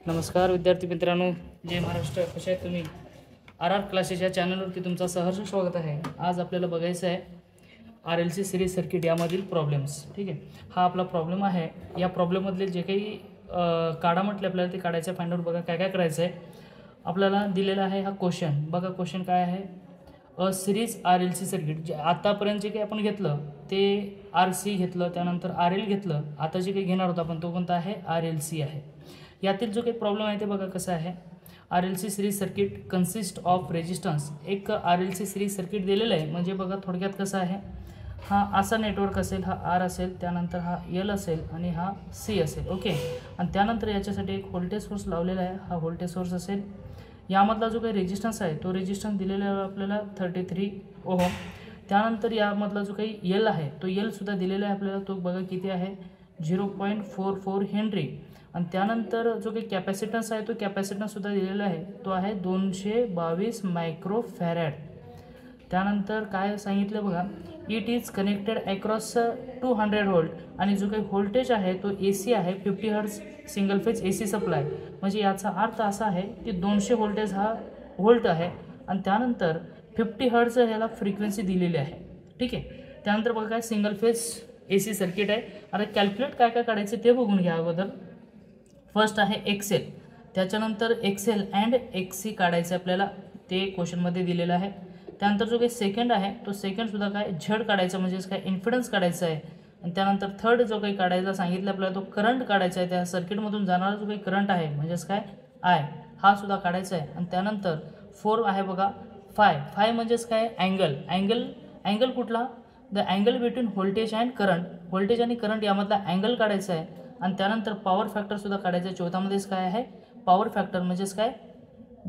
नमस्कार विद्यार्थी मित्रांनो, जय महाराष्ट्र. कशा आहेत तुम्ही? आर क्लासेस या चॅनलवरती तुमचं सहर्ष स्वागत आहे. आज आपल्याला बघायचं आहे RLC सिरीज सर्किट यामधील प्रॉब्लेम्स. ठीक आहे, हा आपला प्रॉब्लेम आहे. या प्रॉब्लेममधले जे काही काढा म्हटले आपल्याला ते काढायचं फाइंड आउट. बघा काय काय करायचं आहे. आपल्याला दिलेला आहे हा क्वेश्चन. बघा क्वेश्चन काय आहे, अ सिरीज RLC सर्किट. जे आतापर्यंत जे काही आपण घेतलं ते RC घेतलं, त्यानंतर RL घेतलं. आता जे काही घेणार होतं आपण तो कोणता आहे, RLC आहे. यातील जो काही प्रॉब्लेम आहे ते बघा कसं आहे. RLC series circuit consist of resistance. एक RLC सिरीज सर्किट दिलेलं आहे. म्हणजे बघा थोडक्यात कसं आहे, हा असा नेटवर्क असेल, हा R असेल, त्यानंतर हा L असेल आणि हा C असेल. ओके, आणि त्यानंतर याच्यासाठी एक व्होल्टेज सोर्स लावलेला आहे. हा व्होल्टेज सोर्स असेल. यामधला जो काही रेजिस्टन्स आहे तो रेजिस्टन्स दिलेला आहे आपल्याला 33 ओहम. त्यानंतर यामधला जो काही L आहे तो L सुद्धा दिलेला आहे आपल्याला. तो बघा किती आहे, 0.44 हेनरी. आणि त्यानंतर जो काही कॅपॅसिटन्स आहे तो कॅपॅसिटन्ससुद्धा दिलेला आहे. तो आहे 222 मायक्रो फॅरॅड. त्यानंतर काय सांगितलं बघा, it is connected across 200 volt. आणि जो काही व्होल्टेज आहे तो AC आहे, 50 hertz single phase AC supply. म्हणजे याचा अर्थ असा आहे की 200 व्होल्टेज हा व्होल्ट आहे आणि त्यानंतर 50 हर्ट्ज ह्याला फ्रिक्वेन्सी दिलेली आहे. ठीक आहे, त्यानंतर बघा काय सिंगल फेज AC सर्किट आहे. आता कॅल्क्युलेट काय काय काढायचे ते बघून घ्या अगोदर. फर्स्ट आहे XL, त्याच्यानंतर XL अँड XC काढायचं आपल्याला, ते क्वेश्चनमध्ये दिलेलं आहे. त्यानंतर जो काही सेकंड आहे तो सेकंडसुद्धा काय झड काढायचा, म्हणजेच काय इन्फिडन्स काढायचा आहे. आणि त्यानंतर थर्ड जो काही काढायला सांगितलं आपल्याला तो करंट काढायचा आहे. त्या सर्किटमधून जाणारा जो काही करंट आहे म्हणजेच काय I, हा सुद्धा काढायचा आहे. आणि त्यानंतर 4 आहे बघा फाय म्हणजेच काय अँगल कुठला, the angle between voltage and current. Voltage आणि करंट यामधला अँगल काढायचा आहे. आणि त्यानंतर पॉवर फॅक्टरसुद्धा काढायचा आहे. चौथामध्येच काय आहे, पॉवर फॅक्टर म्हणजेच काय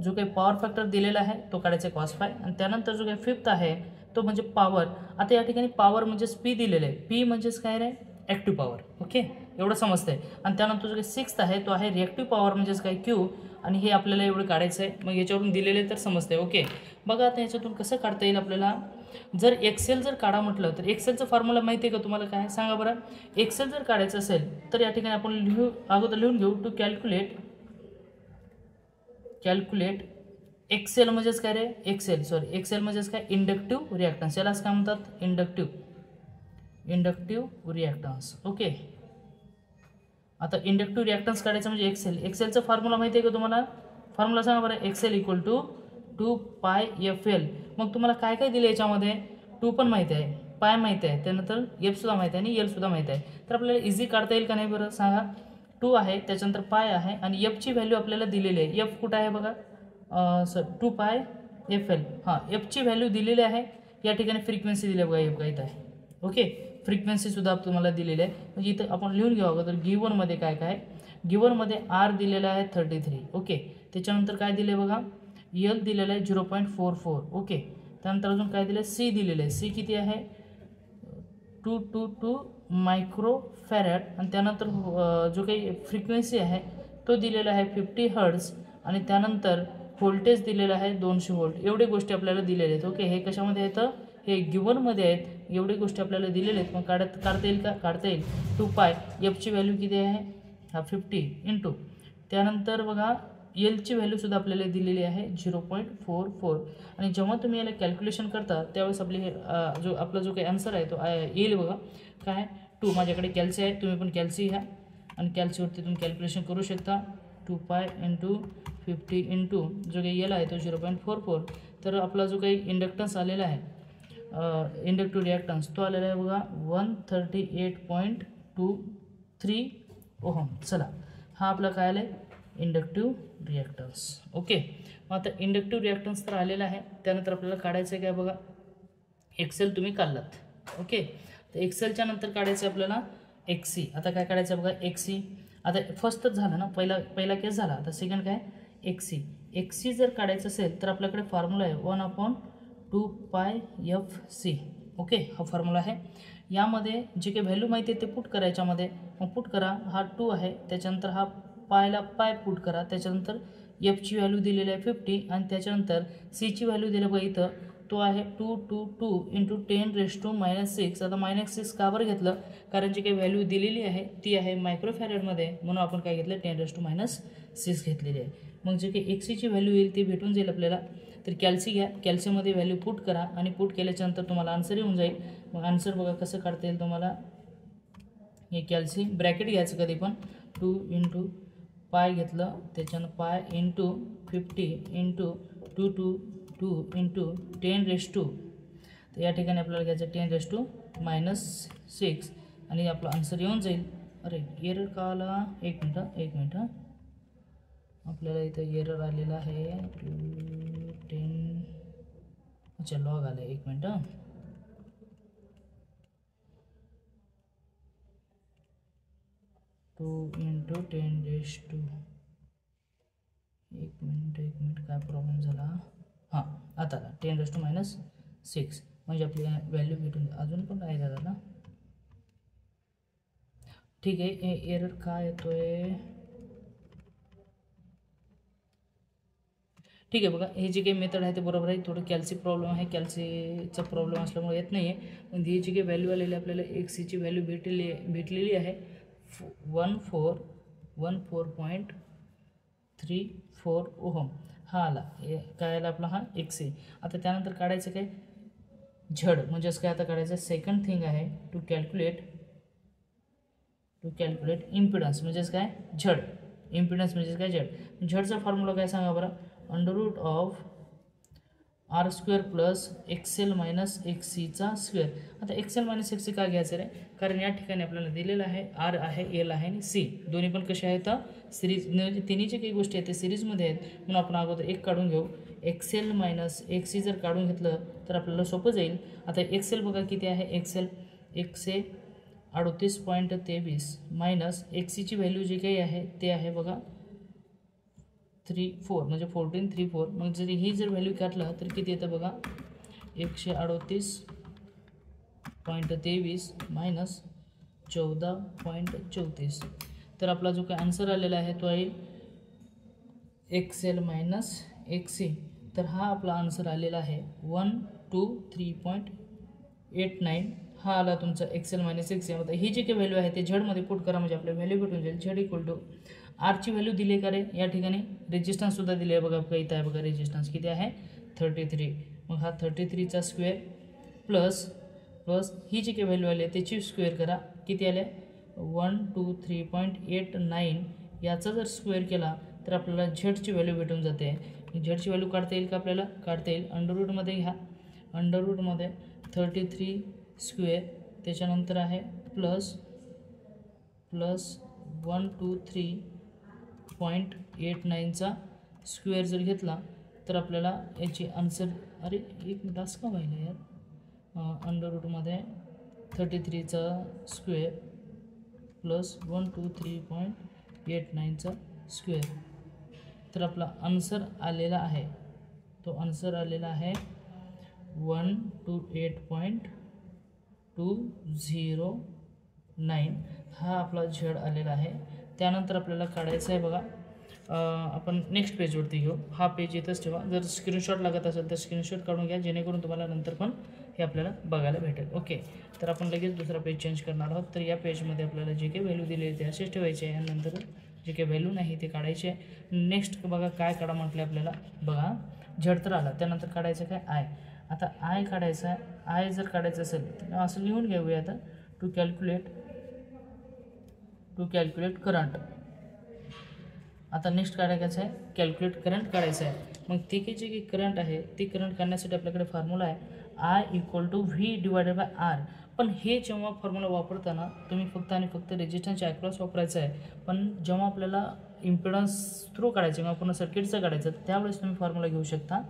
जो काही पॉवर फॅक्टर दिलेला आहे तो काढायचा आहे cos फाय. आणि त्यानंतर जो काही फिफ्थ आहे तो म्हणजे पॉवर. आता या ठिकाणी पॉवर म्हणजेच P दिलेलं आहे. P म्हणजेच काय रे, ॲक्टिव्ह पॉवर. ओके, एवढं समजतं आहे. आणि त्यानंतर जो काही सिक्स्थ आहे तो आहे रिॲक्टिव्ह पॉवर म्हणजेच काय Q. आणि हे आपल्याला एवढं काढायचं आहे. मग याच्यावरून दिलेले तर समजतं आहे. ओके, बघा आता याच्यातून कसं काढता येईल आपल्याला. जर XL जर काढा म्हटलं तर XLचं फॉर्म्युला माहिती आहे का तुम्हाला, काय सांगा बरं. XL जर काढायचं असेल तर या ठिकाणी आपण अगोदर लिहून घेऊ, टू कॅल्क्युलेट XL म्हणजेच काय रे, XL म्हणजेच काय इंडक्टिव्ह रिॲक्टन्स. यालाच काय म्हणतात, इंडक्टिव्ह रिॲक्टन्स. ओके, आता इंडक्टिव्ह रिॲक्टन्स काढायचं म्हणजे XLचं फॉर्म्युला माहिती आहे का तुम्हाला. फॉर्म्युला सांगा बरं. XL equal to 2πfL. मग तुम्हाला काय काय दिलं याच्यामध्ये, 2 पण माहिती आहे, पाय माहिती आहे, त्यानंतर F सुद्धा माहिती आहे आणि L सुद्धा माहिती आहे. तर आपल्याला इझी काढता येईल का नाही बरं सांगा. 2 आहे, त्याच्यानंतर पाय आहे आणि Fची व्हॅल्यू आपल्याला दिलेली आहे. F कुठं आहे बघा, 2πfL. हां, Fची व्हॅल्यू दिलेली आहे. या ठिकाणी फ्रिक्वेन्सी दिली आहे बघा, F इथं आहे. ओके, फ्रिक्वेन्सीसुद्धा तुम्हाला दिलेली आहे. म्हणजे इथं आपण लिहून घेऊ अगोदर गिवनमध्ये काय काय. गिवनमध्ये R दिलेला आहे 33. ओके, त्याच्यानंतर काय दिले बघा, L दिलेलं आहे 0.44. ओके, त्यानंतर अजून काय दिलं आहे, C दिलेलं आहे. C किती आहे, 222 मायक्रो फॅरॅड. आणि त्यानंतर जो काही फ्रिक्वेन्सी आहे तो दिलेला आहे 50 हर्ट्ज. आणि त्यानंतर व्होल्टेज दिलेलं आहे 200 व्होल्ट. एवढे गोष्टी आपल्याला दिलेल्या आहेत. ओके, हे कशामध्ये येतं, हे गिवनमध्ये आहेत. एवढे गोष्टी आपल्याला दिलेल्या आहेत. मग काढता येईल का, काढता येईल. 2π, Fची व्हॅल्यू किती आहे, हा 50 इंटू, त्यानंतर बघा Lची व्हॅल्यूसुद्धा आपल्याला दिलेली आहे 0.44. आणि जेव्हा तुम्ही याला कॅल्क्युलेशन करता त्यावेळेस आपले आपला जो काही आन्सर आहे तो येईल बघा काय, 2. माझ्याकडे कॅल्सी आहे, तुम्ही पण कॅल्सी घ्या आणि कॅल्सीवरती तुम्ही कॅल्क्युलेशन करू शकता. 2π इंटू 50 इंटू जो काही L आहे तो 0.44. तर आपला जो काही इंडक्टन्स आलेला आहे, इंडक्टिव्ह रिॲक्टन्स, तो आलेला आहे बघा 138.23 ओहम. चला, हा आपला काय आला आहे, इंडक्टिव्ह रिॲक्टन्स. ओके, मग आता इंडक्टिव्ह रिॲक्टन्स तर आलेला आहे. त्यानंतर आपल्याला काढायचं आहे काय बघा, XL तुम्ही काढलात. ओके, तर XLच्या नंतर काढायचं आहे आपल्याला XC. आता काय काढायचं आहे बघा, XC. आता फर्स्टच झालं ना, पहिला केस झाला. आता सेकंड काय, XC जर काढायचं असेल तर आपल्याकडे फॉर्म्युला आहे 1/2πfC. ओके, हा फॉर्म्युला आहे. यामध्ये जे काही व्हॅल्यू माहिती आहे ते पुट करायच्यामध्ये. मग पुट करा, हा 2 आहे, त्याच्यानंतर हा पायला पाय पुट करा, त्याच्यानंतर Fची व्हॅल्यू दिलेली आहे 50 आणि त्याच्यानंतर Cची व्हॅल्यू दिली बघा इथं तो आहे 222 इंटू 10⁻⁻6. आता -6 का बरं घेतलं, कारण जी काही व्हॅल्यू दिलेली आहे ती आहे मायक्रोफॅरेडमध्ये, म्हणून आपण काय घेतलं 10⁻6 घेतलेली आहे. मग जे काही XCची व्हॅल्यू येईल ती भेटून जाईल आपल्याला. तर कॅल्सी घ्या, कॅल्सीमध्ये व्हॅल्यू पुट करा आणि पुट केल्याच्यानंतर तुम्हाला आन्सर येऊन जाईल. मग आन्सर बघा कसं काढता येईल तुम्हाला. हे कॅल्सी ब्रॅकेट घ्यायचं कधी पण, 2 इंटू पाय घेतलं, त्याच्यानं पाय इंटू 50 इंटू 222 इंटू 10⁻². तर या ठिकाणी आपल्याला घ्यायचं 10⁻⁻6 आणि आपला आन्सर येऊन जाईल. अरे एरर का आला, एक मिनटं आपल्याला इथं एरर आलेला आहे 210. अच्छा लॉग आलं, एक मिनटं. 2 इंटू 10⁻². एक मिनिट काय प्रॉब्लेम झाला. हां आता 10⁻⁻6 म्हणजे आपली व्हॅल्यू भेटून अजून पण नाही झाला ना. ठीक आहे, एरर काय येतोय. ठीक आहे बघा, हे जे काही मेथड आहे ते बरोबर आहे. थोडं कॅल्सी प्रॉब्लेम आहे, कॅल्सीचा प्रॉब्लेम असल्यामुळे येत नाही आहे. पण ही जी काही व्हॅल्यू आलेली आपल्याला XCची व्हॅल्यू भेटलेली आहे 14.34 ओहम. हा आला, काय आला आपला हा XC. आता त्यानंतर काढायचं काय झड, म्हणजेच काय आता काढायचं सेकंड थिंग आहे टू कॅल्क्युलेट इम्पिडन्स, म्हणजेच काय झड. इम्पिडन्स म्हणजेच काय झड. झडचा फॉर्म्युला काय सांगा बरं. √Of R² plus XL minus XC². आता XL मायनस XC का घ्यायचं रे, कारण या ठिकाणी आपल्याला दिलेलं आहे R आहे, L आहे आणि C दोन्ही पण कसे आहेत सिरीज, म्हणजे तिन्ही जे काही गोष्टी आहेत ते सिरीजमध्ये आहेत. म्हणून आपण अगोदर एक काढून घेऊ. XL मायनस XC जर काढून घेतलं तर आपल्याला सोपं जाईल. आता XL बघा किती आहे, XL 138.23 मायनस XCची व्हॅल्यू जी काही आहे ते आहे बघा 34 म्हणजे 1434. मग जरी ही जर व्हॅल्यू काढलं तर किती येतं बघा 138.23 मायनस 14.34. तर आपला जो काही आन्सर आलेला आहे तो येईल XL मायनस XC. तर हा आपला आन्सर आलेला आहे 123.89. हा आला तुमचा XL मायनस XC. आता ही जी काही व्हॅल्यू आहे ते झडमध्ये पुट करा म्हणजे आपल्या व्हॅल्यू भेटून जाईल. झड इक्वल टू आरची व्हॅल्यू दिली आहे का रे, या ठिकाणी रेजिस्टन्ससुद्धा दिली आहे बघा. इथं आहे बघा रेजिस्टन्स किती आहे 33. मग हा 33चा स्क्वेअर प्लस ही जी काही व्हॅल्यू आली आहे त्याची स्क्वेअर करा. किती आले 123.89. याचा जर स्क्वेअर केला तर आपल्याला झडची व्हॅल्यू भेटून जाते. झडची व्हॅल्यू काढता येईल का आपल्याला, काढता येईल. अंडररूटमध्ये घ्या, अंडररूटमध्ये 33 स्क्वेअर, त्याच्यानंतर आहे प्लस 123.89चा स्क्वेअर जर घेतला तर आपल्याला याची आन्सर, अरे एक मिनिट असं का व्हायला यार. अंडररूटमध्ये 33चा स्क्वेअर प्लस 123.89चा स्क्वेअर. तर आपला आन्सर आलेला आहे, तो आन्सर आलेला आहे 128.209. हा आपला झड आलेला आहे. त्यानंतर आपल्याला काढायचं आहे बघा, आपण नेक्स्ट पेजवरती घेऊ. हा पेज इथंच ठेवा. जर स्क्रीनशॉट लागत असेल तर स्क्रीनशॉट काढून घ्या, जेणेकरून तुम्हाला नंतर पण हे आपल्याला बघायला भेटेल. ओके, तर आपण लगेच दुसरा पेज चेंज करणार आहोत. तर या पेजमध्ये आपल्याला जे काही व्हॅल्यू दिली आहे ते असेच ठेवायचे आहे, नंतर जे काही व्हॅल्यू नाही ते काढायचे आहे. नेक्स्ट बघा काय काढा म्हटलं आपल्याला, बघा झड तर आला, त्यानंतर काढायचं काय आय. आता आय काढायचं आहे. आय जर काढायचं असेल तर असं लिहून घेऊया आता, टू कॅल्क्युलेट करंट. आता नेक्स्ट काढायचं आहे कॅल्क्युलेट करंट काढायचं आहे. मग ते काही जे काही करंट आहे ते करंट काढण्यासाठी आपल्याकडे फॉर्म्युला आहे I = V/R. पण हे जेव्हा फॉर्म्युला वापरताना तुम्ही फक्त आणि फक्त रेजिस्टन्सच्या अक्रॉस वापरायचं आहे. पण जेव्हा आपल्याला इम्पिडन्स थ्रू काढायचं किंवा पूर्ण सर्किटचं काढायचं त्यावेळेस तुम्ही फॉर्म्युला घेऊ शकता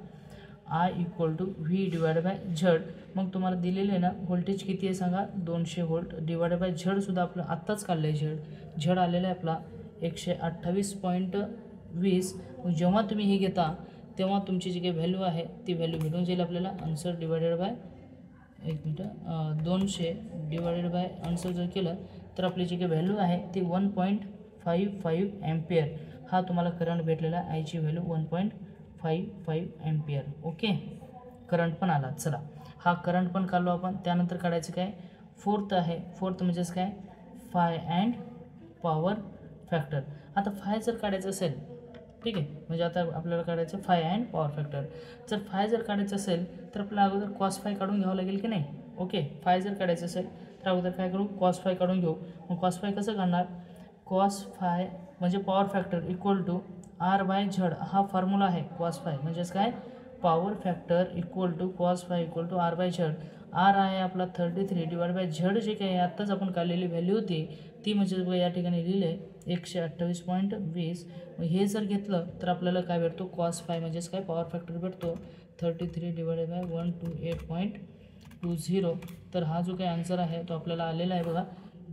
I = V/Z. मग तुम्हाला दिलेलं आहे ना व्होल्टेज किती आहे सांगा, 200 व्होल्ट डिवायडेड बाय झडसुद्धा आपलं आत्ताच काढलं आहे. झड आलेला आहे आपला 128.20. मग जेव्हा तुम्ही हे घेता तेव्हा तुमची जी काही व्हॅल्यू आहे ती व्हॅल्यू भेटून जाईल आपल्याला. Answer divided by 200 divided by answer जर केलं तर आपली जी काही व्हॅल्यू आहे ती 1.55 एम्पियर. हा तुम्हाला करंट भेटलेला आहे. आयची व्हॅल्यू 1.55 एम्पियर. ओके, करंट पण आला. चला हा करंट पण काढलो आपण. त्यानंतर काढायचं काय फोर्थ आहे. फोर्थ म्हणजेच काय फाय अँड पॉवर फॅक्टर. आता फाय जर काढायचं असेल ठीक आहे, म्हणजे आता आपल्याला काढायचं फाय अँड पॉवर फॅक्टर. जर फाय जर काढायचं असेल तर आपल्याला अगोदर कॉस फाय काढून घ्यावं लागेल की नाही. ओके, फाय जर काढायचं असेल तर अगोदर काय करू कॉस फाय काढून घेऊ. मग कॉस फाय कसं काढणार कॉस फाय म्हणजे power factor equal to R by Z. हा फॉर्म्युला आहे कॉस फाय म्हणजेच काय power factor equal to cos phi equal to R by Z. R आहे आपला 33 डिवाइड बाय झड जे काही आत्ताच आपण काढलेली व्हॅल्यू होती ती म्हणजे बघा या ठिकाणी लिहिले 128.20. हे जर घेतलं तर आपल्याला काय भेटतो कॉस फाय म्हणजेच काय पॉवर फॅक्टर भेटतो 33 डिवाइडेड बाय 128.20. तर हा जो काही आन्सर आहे तो आपल्याला आलेला आहे बघा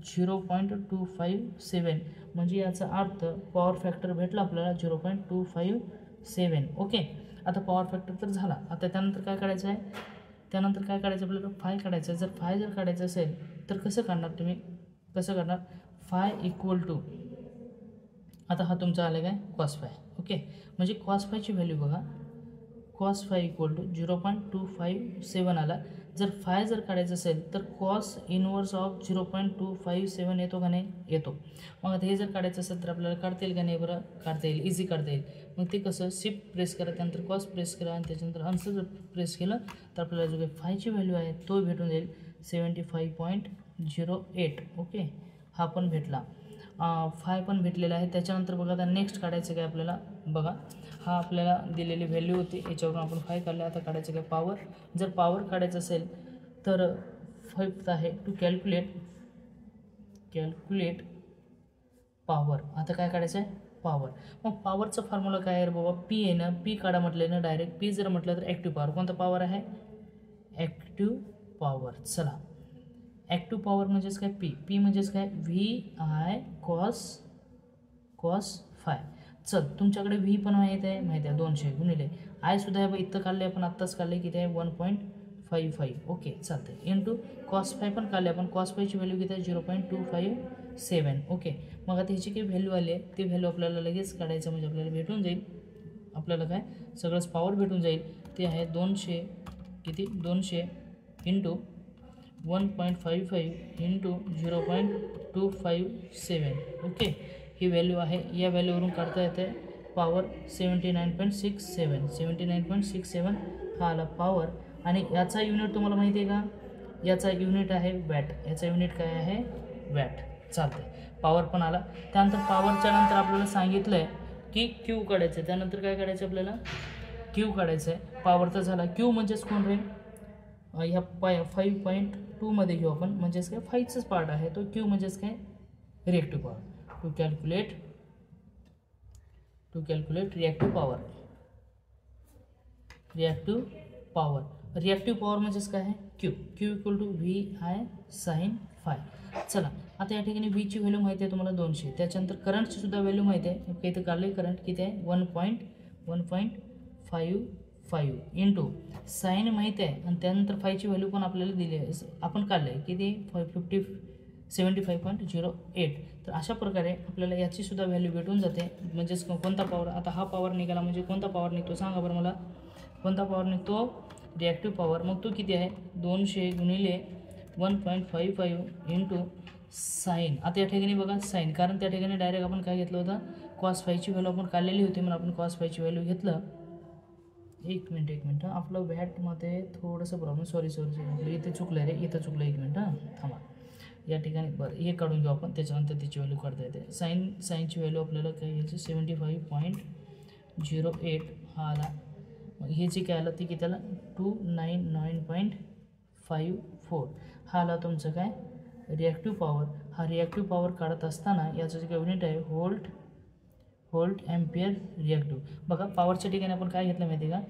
0.257. म्हणजे याचा अर्थ पॉवर फॅक्टर भेटला आपल्याला 0.257. ओके, आता पॉवर फॅक्टर तर झाला. आता त्यानंतर काय काढायचं आहे त्यानंतर काय काढायचं आपल्याला फाय काढायचं आहे. जर फाय जर काढायचं असेल तर कसं काढणार तुम्ही कसं करणार फाय इक्वल टू आता हा तुमचा आला काय कॉस फाय. ओके, म्हणजे कॉस फायची व्हॅल्यू बघा कॉस फाय इक्वल टू 0.257 आला. जर फाय जर काढायचं असेल तर कॉस इनवर्स ऑफ 0.257 येतो का नाही येतो. मग आता हे जर काढायचं असेल तर आपल्याला काढता येईल का नाही बरं काढता येईल इझी काढता येईल. मग ते कसं शिफ्ट प्रेस करा त्यानंतर कॉस प्रेस करा आणि त्याच्यानंतर आन्सर जर प्रेस केलं तर आपल्याला जो काही फायची व्हॅल्यू आहे तो भेटून जाईल 75.08. ओके, हा पण भेटला फाय पण भेटलेला आहे. त्याच्यानंतर बघा आता नेक्स्ट काढायचं काय आपल्याला बघा हा आपल्याला दिलेली व्हॅल्यू होती याच्यावरून आपण फाय काढले. आता काढायचं काय पॉवर. जर पॉवर काढायचं असेल तर फिफ्थ आहे टू कॅल्क्युलेट पॉवर. आता काय काढायचं आहे पॉवर. मग पॉवरचं फॉर्म्युला काय आहे बाबा पी आहे ना. पी काढा म्हटलं ना डायरेक्ट पी जर म्हटलं तर ॲक्टिव्ह पॉवर. कोणता पॉवर आहे ॲक्टिव्ह पॉवर. चला ॲक्टिव्ह पॉवर म्हणजेच काय पी म्हणजेच काय व्ही आय कॉस फाय. चल तुमच्याकडे व्ही पण माहिती आहे 200 गुणिले आयसुद्धा आहे इथं काढले आपण आत्ताच काढले किती आहे 1.55. ओके चालतं इंटू कॉस फाय पण काढले आपण. कॉस फायची व्हॅल्यू किती आहे 0.257. ओके, मग आता ह्याची काही व्हॅल्यू आली आहे ती व्हॅल्यू आपल्याला लगेच काढायचं म्हणजे आपल्याला भेटून जाईल. आपल्याला काय सगळंच पॉवर भेटून जाईल. ते आहे 200 किती 200 इंटू 1.55 इंटू 0.257. ओके, ही व्हॅल्यू आहे. या व्हॅल्यूवरून काढता येते पॉवर 79.67 हा आला पॉवर. आणि याचा युनिट तुम्हाला माहिती आहे का याचा युनिट आहे वॅट. याचा युनिट काय आहे वॅट. चालतं पॉवर पण आला. त्यानंतर पॉवरच्या नंतर आपल्याला सांगितलं आहे की क्यू काढायचं आहे. त्यानंतर काय काढायचं आपल्याला क्यू काढायचं आहे. पॉवर तर झाला. क्यू म्हणजेच कोण रे ह्या 5.2 मध्ये घेऊ आपण म्हणजेच काय फाईव्हचाच पार्ट आहे तो. क्यू म्हणजेच काय reactive power. To calculate reactive power. Reactive power म्हणजेच काय आहे Q equal to V I sine phi. चला आता या ठिकाणी व्हीची व्हॅल्यू माहिती आहे तुम्हाला 200. त्याच्यानंतर करंटची सुद्धा व्हॅल्यू माहिती आहे. काही तर काढले करंट किती आहे 1.55 इंटू साईन माहिती आहे आणि त्यानंतर फायची व्हॅल्यू पण आपल्याला दिली आहे आपण काढले आहे किती 75.08. तर अशा प्रकारे आपल्याला याची सुद्धा व्हॅल्यू भेटून जाते. म्हणजेच कोणता पॉवर आता हा पॉवर निघाला म्हणजे कोणता पॉवर निघतो सांगा बरं मला कोणता पॉवर निघतो रिॲक्टिव्ह पॉवर. मग तो किती आहे 200 गुणिले 1.55 इंटू साईन. आता या ठिकाणी बघा साईन कारण त्या ठिकाणी डायरेक्ट आपण काय घेतलं होतं कॉस फायची व्हॅल्यू आपण काढलेली होती म्हणून आपण कॉस फायची व्हॅल्यू घेतलं. एक मिनिट आपलं व्हॅटमध्ये थोडंसं प्रॉब्लेम सॉरी आपलं इथे चुकलं आहे रे इथं चुकलं. एक मिनिट थांबा या ठिकाणी बरं हे काढून घेऊ आपण त्याच्यानंतर त्याची व्हॅल्यू काढता येते. साईनची व्हॅल्यू आपल्याला काय घ्यायची 75.08 हा आला. मग हे जे काय आलं ते किती आलं 299.54 हा आला तुमचं काय रिॲक्टिव्ह पॉवर. हा रिॲक्टिव्ह पॉवर काढत असताना याचं जे काय युनिट आहे व्होल्ट ॲम्पियर रिॲक्टिव्ह. बघा पॉवरच्या ठिकाणी आपण काय घेतलं माहिती आहे का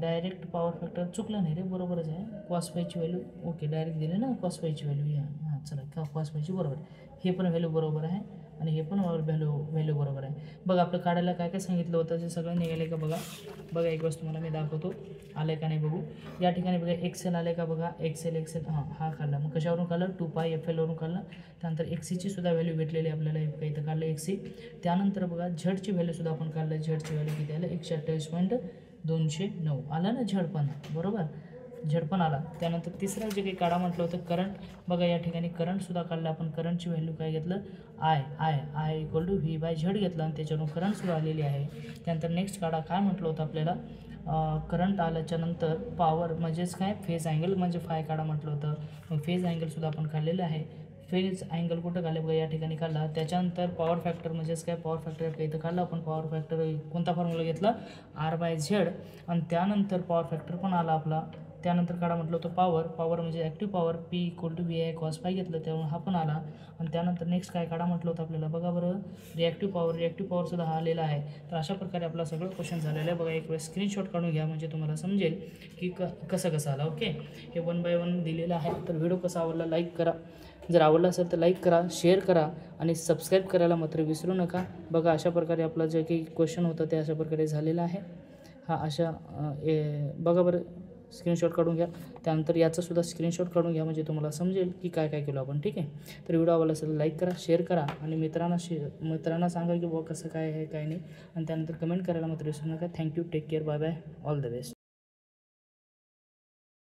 डायरेक्ट पॉवर फॅक्टर चुकलं नाही रे बरोबरच आहे. कॉस फायची व्हॅल्यू ओके डायरेक्ट दिली ना कॉस फायची व्हॅल्यू हां चला कॉस फायची बरोबर हे पण व्हॅल्यू बरोबर आहे आणि हे पण व्हॅल्यू बरोबर आहे. बघा आपलं काढायला काय काय सांगितलं होतं ते सगळं निघालं का बघा एक गोष्ट तुम्हाला मी दाखवतो आलं आहे का नाही बघू. या ठिकाणी बघा एक्सेल आलं आहे का बघा एक्सेल हा काढला. मग कशावरून काढलं 2πfl वरून काढलं. त्यानंतर एक्सीची सुद्धा व्हॅल्यू भेटलेली आपल्याला काही तर काढलं एक्सी. त्यानंतर बघा झडची व्हॅल्यूसुद्धा आपण काढलं. झडची व्हॅल्यू किती आलं 128.20 209 आला ना झडपण, बरोबर, झडपण आला. त्यानंतर तिसरं जे काही काढा म्हटलं होतं करंट, बघा या ठिकाणी करंटसुद्धा काढलं आपण. करंटची व्हॅल्यू काय घेतलं, I equal to V by Z घेतलं आणि त्याच्यावरून करंटसुद्धा आलेली आहे. त्यानंतर नेक्स्ट काढा काय म्हटलं होतं आपल्याला, करंट आल्याच्यानंतर पॉवर म्हणजेच काय फेज अँगल म्हणजे फाय काढा म्हटलं होतं. मग फेज अँगलसुद्धा आपण काढलेलं आहे. फेज अँगल कुठं काढले बघा या ठिकाणी काढला. त्याच्यानंतर पॉवर फॅक्टर म्हणजेच काय पॉवर फॅक्टर इथं काढला आपण. पॉवर फॅक्टर कोणता फॉर्म्युला घेतला, आर बाय झेड, आणि त्यानंतर पॉवर फॅक्टर पण आला आपला. त्यानंतर काढा म्हटलं होतं पॉवर म्हणजे active power P equal to V I cos phi घेतलं, त्यामुळे हा पण आला. आणि त्यानंतर नेक्स्ट काय काढा म्हटलं होतं आपल्याला, बघा बरं रिॲक्टिव्ह पॉवरसुद्धा हा आलेला आहे. तर अशा प्रकारे आपला सगळं क्वेश्चन झालेलं आहे. बघा एक वेळेस स्क्रीनशॉट काढून घ्या म्हणजे तुम्हाला समजेल की कसं आला. ओके, हे 1 बाय 1 दिलेलं आहे. तर व्हिडिओ कसा आवडला लाईक करा, जर आवडला असेल तर लाईक करा, शेअर करा आणि सबस्क्राईब करायला मात्र विसरू नका. बघा अशा प्रकारे आपला जे काही क्वेश्चन होतं ते अशा प्रकारे झालेला आहे. बघा बरं स्क्रीनशॉट काढून घ्या. त्यानंतर याचासुद्धा स्क्रीनशॉट काढून घ्या म्हणजे तुम्हाला समजेल की काय केलं आपण. ठीक आहे, तर व्हिडिओ आवडला असेल लाईक करा, शेअर करा आणि मित्रांना सांगा की बुवा कसं काय आहे काय नाही. आणि त्यानंतर कमेंट करायला मात्र विसरू नका. Thank you, take care, bye bye, all the best.